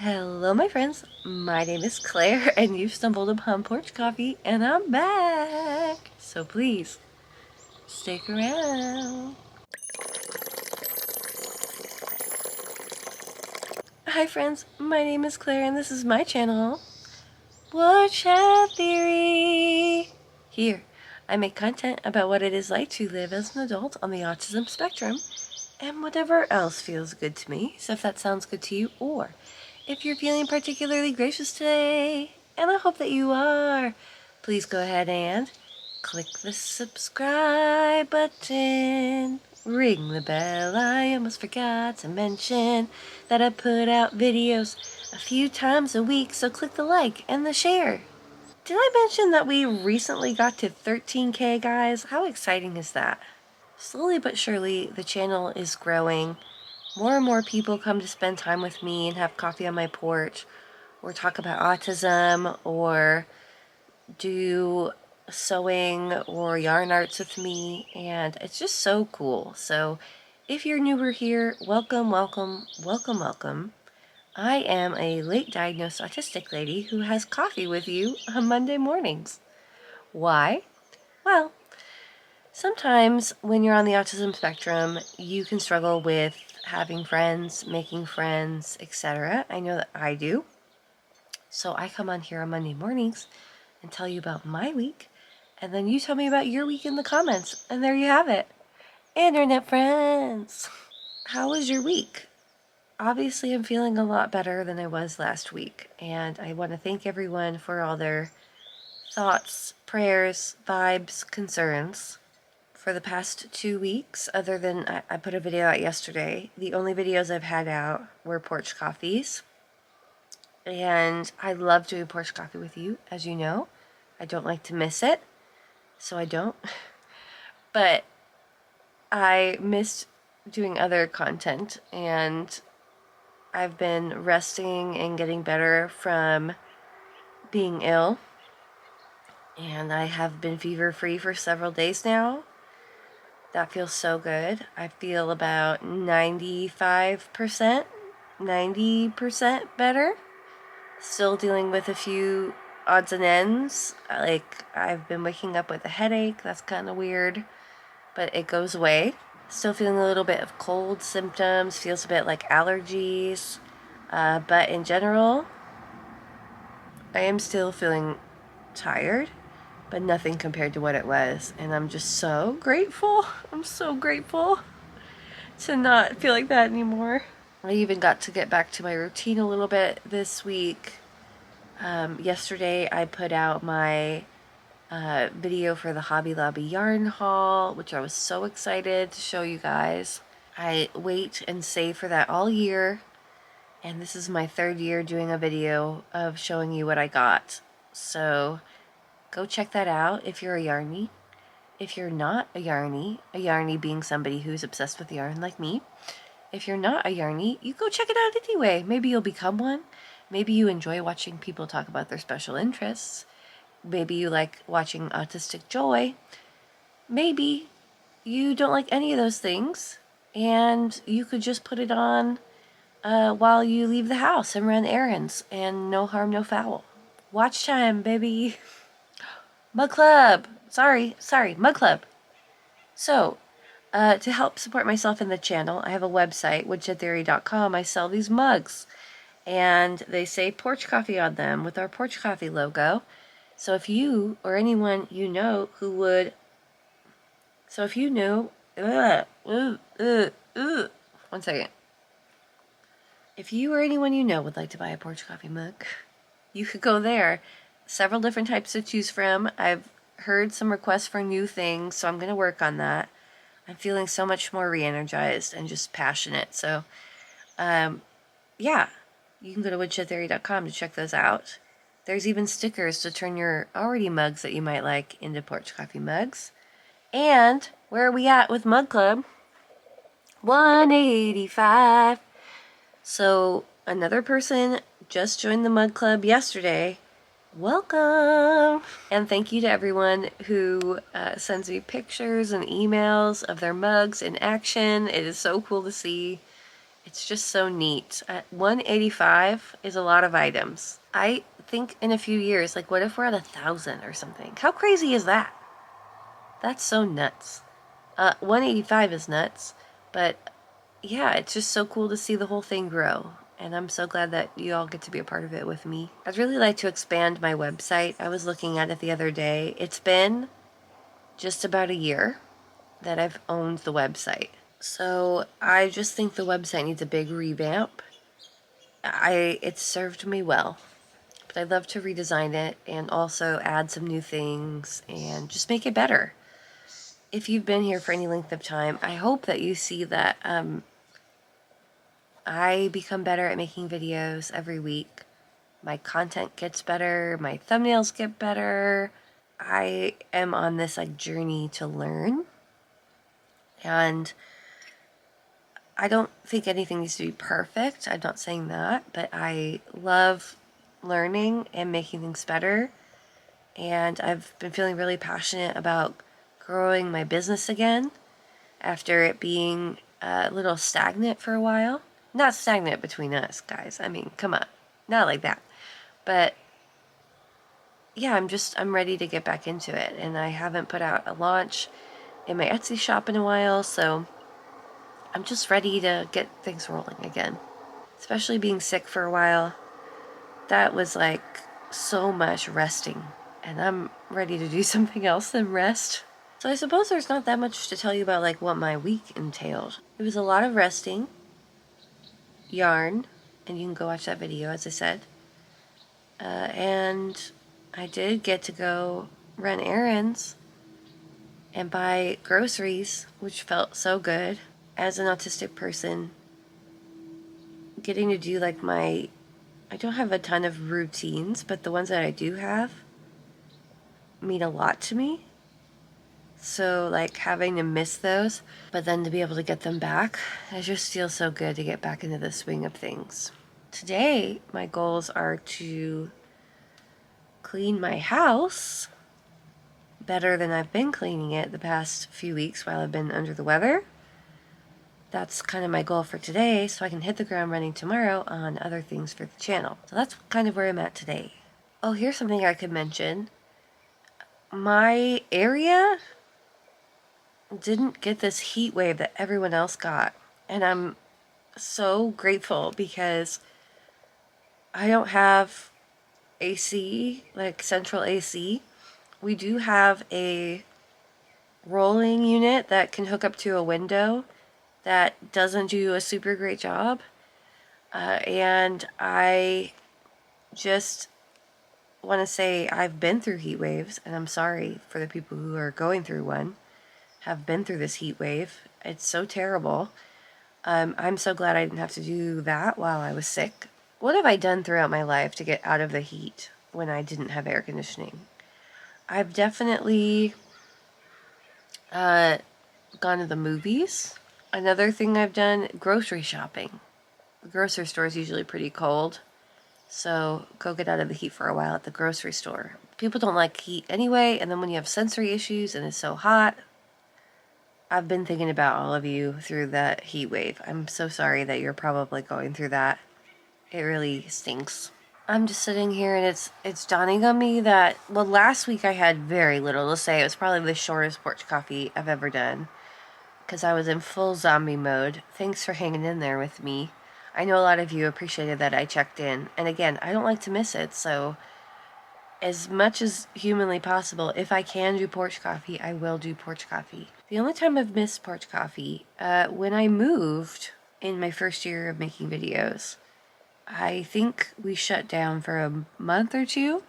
Hello my friends, my name is Claire and you've stumbled upon Porch Coffee and I'm back! So please, stick around. Hi friends, my name is Claire and this is my channel, Woodshed Theory! Here, I make content about what it is like to live as an adult on the autism spectrum and whatever else feels good to me. So if that sounds good to you, or if you're feeling particularly gracious today, and I hope that you are, please go ahead and click the subscribe button. Ring the bell. I almost forgot to mention that I put out videos a few times a week, so click the like and the share. Did I mention that we recently got to 13K, guys? How exciting is that? Slowly but surely, the channel is growing. More and more people come to spend time with me and have coffee on my porch, or talk about autism, or do sewing or yarn arts with me, and it's just so cool. So if you're newer here, welcome, welcome, welcome, welcome. I am a late diagnosed autistic lady who has coffee with you on Monday mornings. Why? Well, sometimes when you're on the autism spectrum, you can struggle with having friends, making friends, etc. I know that I do. So I come on here on Monday mornings and tell you about my week, and then you tell me about your week in the comments, and there you have it. Internet friends! How was your week? Obviously, I'm feeling a lot better than I was last week, and I want to thank everyone for all their thoughts, prayers, vibes, concerns. For the past 2 weeks, other than I put a video out yesterday, the only videos I've had out were porch coffees. And I love doing porch coffee with you, as you know. I don't like to miss it, so I don't. But I missed doing other content, and I've been resting and getting better from being ill. And I have been fever-free for several days now. That feels so good. I feel about 95%, 90% better. Still dealing with a few odds and ends. Like, I've been waking up with a headache. That's kind of weird, but it goes away. Still feeling a little bit of cold symptoms. Feels a bit like allergies. But in general, I am still feeling tired, but nothing compared to what it was. And I'm just so grateful. I'm so grateful to not feel like that anymore. I even got to get back to my routine a little bit this week. Yesterday I put out my video for the Hobby Lobby yarn haul, which I was so excited to show you guys. I wait and save for that all year, and this is my 3rd year doing a video of showing you what I got. So go check that out if you're a yarny. If you're not a yarny being somebody who's obsessed with yarn like me, if you're not a yarny, you go check it out anyway. Maybe you'll become one. Maybe you enjoy watching people talk about their special interests. Maybe you like watching Autistic Joy. Maybe you don't like any of those things, and you could just put it on while you leave the house and run errands, and no harm, no foul. Watch time, baby. Mug Club. Sorry, Mug Club. So, to help support myself in the channel, I have a website, woodshedtheory.com. I sell these mugs, and they say Porch Coffee on them with our Porch Coffee logo. So if you or anyone you know who would, one second. If you or anyone you know would like to buy a Porch Coffee mug, you could go there. Several different types to choose from. I've heard some requests for new things, so I'm going to work on that. I'm feeling so much more re-energized and just passionate. So, yeah, you can go to woodshedtheory.com to check those out. There's even stickers to turn your already mugs that you might like into Porch Coffee mugs. And where are we at with Mug Club? 185. So another person just joined the Mug Club yesterday. Welcome! And thank you to everyone who sends me pictures and emails of their mugs in action. It is so cool to see. It's just so neat. At 185 is a lot of items. I think in a few years, like what if we're at 1,000 or something? How crazy is that? That's so nuts. 185 is nuts, but yeah, it's just so cool to see the whole thing grow. And I'm so glad that you all get to be a part of it with me. I'd really like to expand my website. I was looking at it the other day. It's been just about a year that I've owned the website. So I just think the website needs a big revamp. It's served me well, but I'd love to redesign it and also add some new things and just make it better. If you've been here for any length of time, I hope that you see that I become better at making videos every week. My content gets better, my thumbnails get better. I am on this like journey to learn, and I don't think anything needs to be perfect. I'm not saying that, but I love learning and making things better. And I've been feeling really passionate about growing my business again after it being a little stagnant for a while. Not stagnant between us, guys. I mean, come on. Not like that. But yeah, I'm ready to get back into it. And I haven't put out a launch in my Etsy shop in a while, so I'm just ready to get things rolling again. Especially being sick for a while. That was like so much resting. And I'm ready to do something else than rest. So I suppose there's not that much to tell you about like what my week entailed. It was a lot of resting, yarn, and you can go watch that video as I said. And I did get to go run errands and buy groceries, which felt so good. As an autistic person, getting to do like I don't have a ton of routines, but the ones that I do have mean a lot to me. So like having to miss those, but then to be able to get them back, it just feels so good to get back into the swing of things. Today, my goals are to clean my house better than I've been cleaning it the past few weeks while I've been under the weather. That's kind of my goal for today, so I can hit the ground running tomorrow on other things for the channel. So that's kind of where I'm at today. Oh, here's something I could mention. My area didn't get this heat wave that everyone else got, and I'm so grateful because I don't have AC, like central AC. We do have a rolling unit that can hook up to a window that doesn't do a super great job. And I just want to say I've been through heat waves, and I'm sorry for the people who are going through one, have been through this heat wave. It's so terrible. I'm so glad I didn't have to do that while I was sick. What have I done throughout my life to get out of the heat when I didn't have air conditioning? I've definitely gone to the movies. Another thing I've done, grocery shopping. The grocery store is usually pretty cold, so go get out of the heat for a while at the grocery store. People don't like heat anyway, and then when you have sensory issues and it's so hot, I've been thinking about all of you through that heat wave. I'm so sorry that you're probably going through that. It really stinks. I'm just sitting here and it's dawning on me that, well, last week I had very little to say. It was probably the shortest porch coffee I've ever done because I was in full zombie mode. Thanks for hanging in there with me. I know a lot of you appreciated that I checked in. And again, I don't like to miss it, so as much as humanly possible, if I can do porch coffee, I will do porch coffee. The only time I've missed porch coffee, when I moved in my first year of making videos. I think we shut down for a month or two.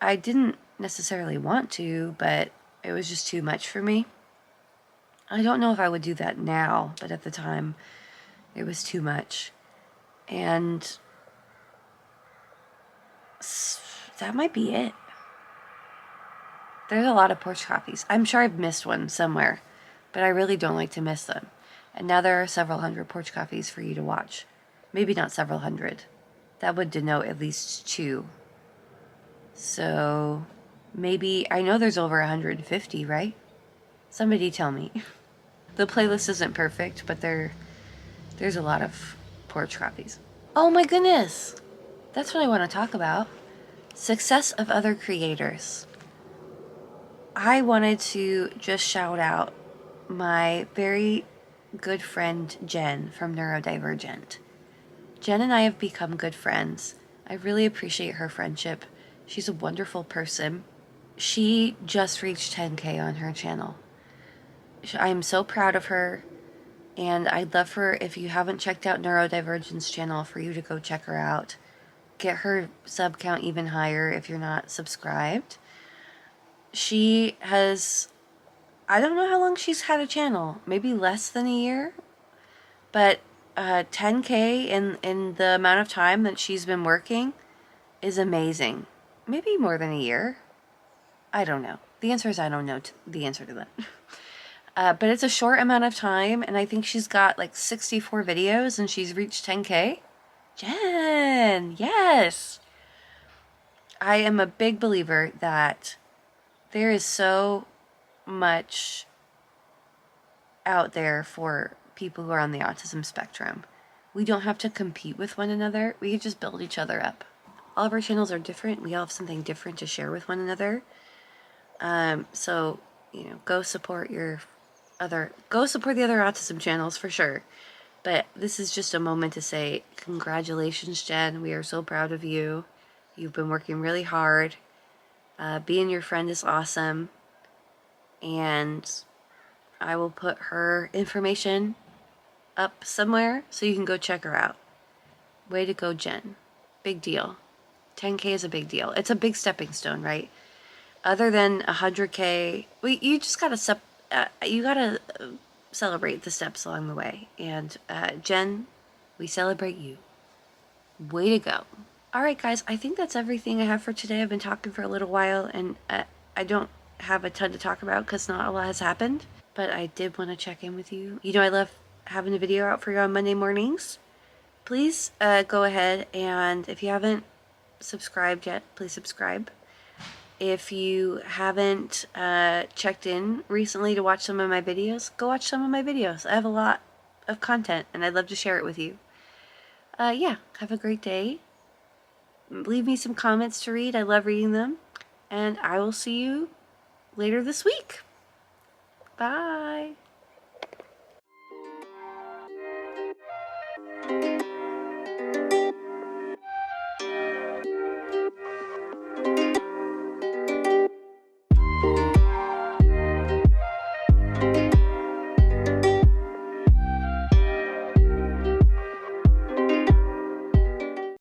I didn't necessarily want to, but it was just too much for me. I don't know if I would do that now, but at the time, it was too much. And that might be it. There's a lot of porch coffees. I'm sure I've missed one somewhere, but I really don't like to miss them. And now there are several hundred porch coffees for you to watch. Maybe not several hundred. That would denote at least 2. So maybe, I know there's over 150, right? Somebody tell me. The playlist isn't perfect, but they're There's a lot of porch coffees. Oh my goodness! That's what I want to talk about. Success of other creators. I wanted to just shout out my very good friend Jen from Neurodivergent. Jen and I have become good friends. I really appreciate her friendship. She's a wonderful person. She just reached 10K on her channel. I'm so proud of her, and I'd love for, if you haven't checked out Neurodivergent's channel, for you to go check her out. Get her sub count even higher if you're not subscribed. She has, I don't know how long she's had a channel, maybe less than a year, but 10K in the amount of time that she's been working is amazing. Maybe more than a year. I don't know. The answer is I don't know the answer to that. But it's a short amount of time, and I think she's got like 64 videos and she's reached 10K. Jen, yes! I am a big believer that there is so much out there for people who are on the autism spectrum. We don't have to compete with one another. We can just build each other up. All of our channels are different. We all have something different to share with one another. So, go support the other autism channels for sure. But this is just a moment to say congratulations, Jen. We are so proud of you. You've been working really hard. Being your friend is awesome. And I will put her information up somewhere so you can go check her out. Way to go, Jen. Big deal. 10K is a big deal. It's a big stepping stone, right? Other than 100K, you just gotta celebrate the steps along the way. And Jen, we celebrate you. Way to go. Alright guys, I think that's everything I have for today. I've been talking for a little while, and I don't have a ton to talk about because not a lot has happened. But I did want to check in with you. I love having a video out for you on Monday mornings. Please go ahead, and if you haven't subscribed yet, please subscribe. If you haven't checked in recently to watch some of my videos, go watch some of my videos. I have a lot of content, and I'd love to share it with you. Yeah, have a great day. Leave me some comments to read. I love reading them. And I will see you later this week. Bye.